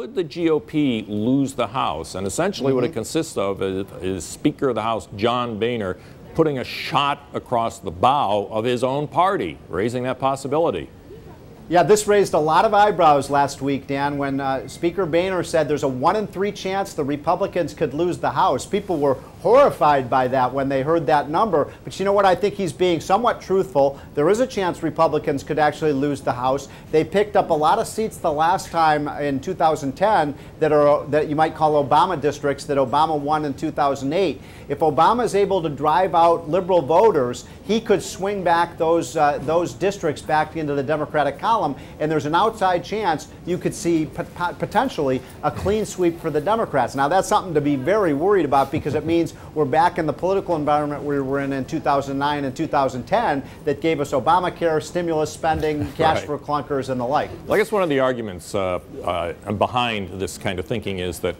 could the GOP lose the House? And essentially what it consists of is Speaker of the House John Boehner putting a shot across the bow of his own party, raising that possibility. Yeah, this raised a lot of eyebrows last week, Dan, when Speaker Boehner said there's a 1 in 3 chance the Republicans could lose the House. People were horrified by that when they heard that number. But you know what? I think he's being somewhat truthful. There is a chance Republicans could actually lose the House. They picked up a lot of seats the last time in 2010 that you might call Obama districts that Obama won in 2008. If Obama is able to drive out liberal voters, he could swing back those districts back into the Democratic column, and there's an outside chance you could see potentially a clean sweep for the Democrats. Now, that's something to be very worried about, because it means we're back in the political environment we were in 2009 and 2010 that gave us Obamacare, stimulus spending, cash for clunkers, and the like. Well, I guess one of the arguments behind this kind of thinking is that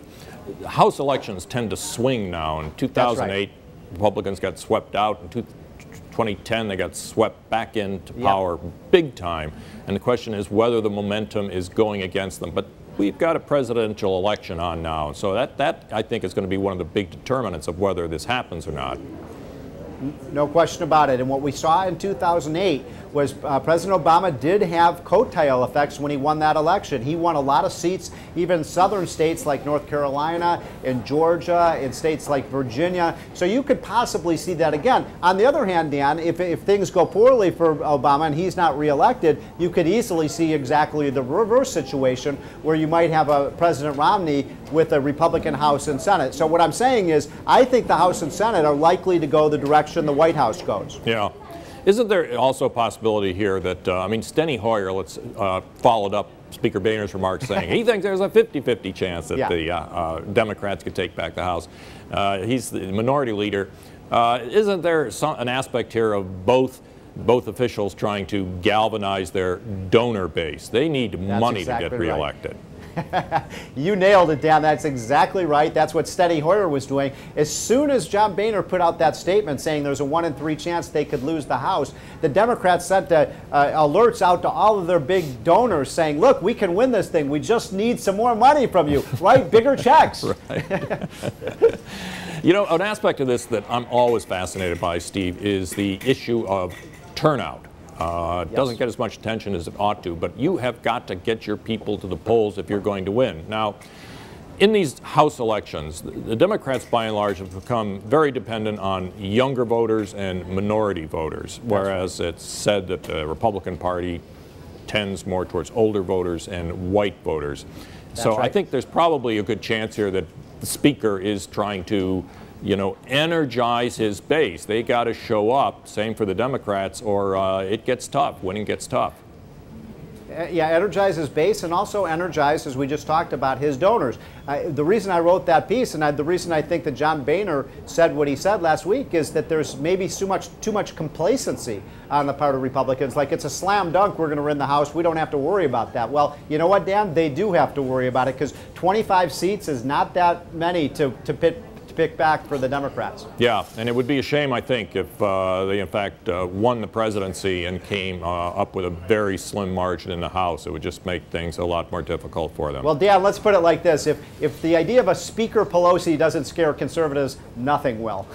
House elections tend to swing now. In 2008, Republicans got swept out. In 2010, they got swept back into power big time. And the question is whether the momentum is going against them. But we've got a presidential election on now. So that I think is going to be one of the big determinants of whether this happens or not. No question about it. And what we saw in 2008 was President Obama did have coattail effects when he won that election. He won a lot of seats, even southern states like North Carolina and Georgia, and states like Virginia. So you could possibly see that again. On the other hand, Dan, if things go poorly for Obama and he's not reelected, you could easily see exactly the reverse situation where you might have a President Romney with a Republican House and Senate. So what I'm saying is, I think the House and Senate are likely to go the direction the White House goes. Yeah. Isn't there also a possibility here that, I mean, Steny Hoyer followed up Speaker Boehner's remarks saying he thinks there's a 50-50 chance that the Democrats could take back the House. He's the minority leader. Isn't there an aspect here of both officials trying to galvanize their donor base? They need money to get reelected. You nailed it, Dan. That's exactly right. That's what Steny Hoyer was doing. As soon as John Boehner put out that statement saying there's a 1 in 3 chance they could lose the House, the Democrats sent alerts out to all of their big donors saying, look, we can win this thing. We just need some more money from you. Write bigger checks. Right. You know, an aspect of this that I'm always fascinated by, Steve, is the issue of turnout. It doesn't get as much attention as it ought to, but you have got to get your people to the polls if you're going to win. Now, in these House elections, the Democrats, by and large, have become very dependent on younger voters and minority voters, whereas it's said that the Republican Party tends more towards older voters and white voters. So I think there's probably a good chance here that the Speaker is trying to, you know, energize his base. They got to show up, same for the Democrats, or it gets tough. Winning gets tough. Yeah, energize his base, and also energize, as we just talked about, his donors. The reason I wrote that piece, and the reason I think that John Boehner said what he said last week, is that there's maybe too much complacency on the part of Republicans. Like, it's a slam dunk, we're going to win the House, we don't have to worry about that. Well, you know what, Dan? They do have to worry about it, because 25 seats is not that many to pick back for the Democrats. Yeah, and it would be a shame, I think, if they in fact won the presidency and came up with a very slim margin in the House. It would just make things a lot more difficult for them. Well, Dan, let's put it like this. If the idea of a Speaker Pelosi doesn't scare conservatives, nothing will.